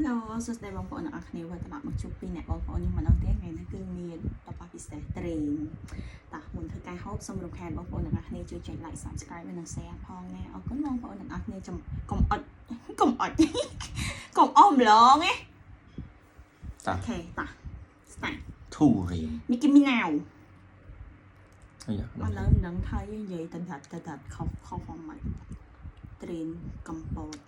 เราสุดในบางคนอักเนวตลาดมาชุบปีเนี่ยบางคนยังมันเอาเตี้ยไงนั่นคือมีต่อปาพิเศษเตรงแต่หุ่นเธอการฮอบสมรุปแทนบางคนอักเนวช่วยใจไหลsubscribe เป็นหนังแซ่พองไงเอาก็ลองบางคนอักเนวจำกลมอดกลมอดกลมอ้อมล้อไงโอเคต่อสไตล์thủ rì มีกินมีแนว bây giờ มันเริ่มดังไทยใหญ่ตันถัดเขาฟอร์มใหม่เตรนกำปอด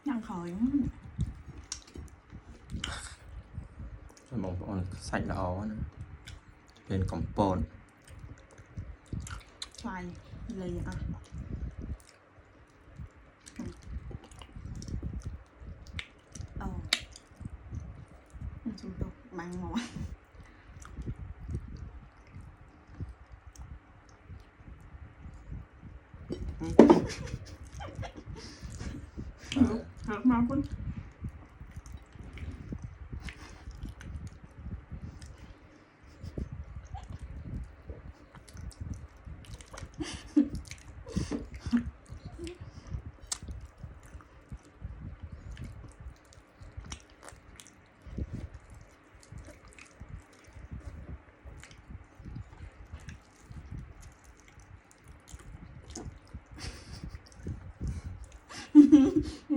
ยังขอย một con sạch đó nữa. Bên cổng bồn ไฟเลยอ่ะมันจุดตกบางหมอหักมาคุณ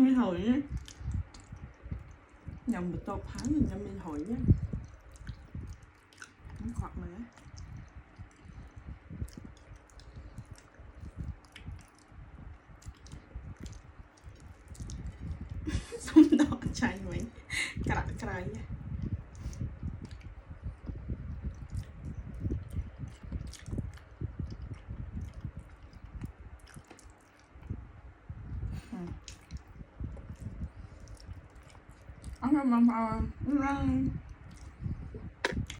มีหอยnhầm bị tô phá mình nhầm bị hổi nhé nó khoặt mà xong đó chạy mấy cãi ăn mắm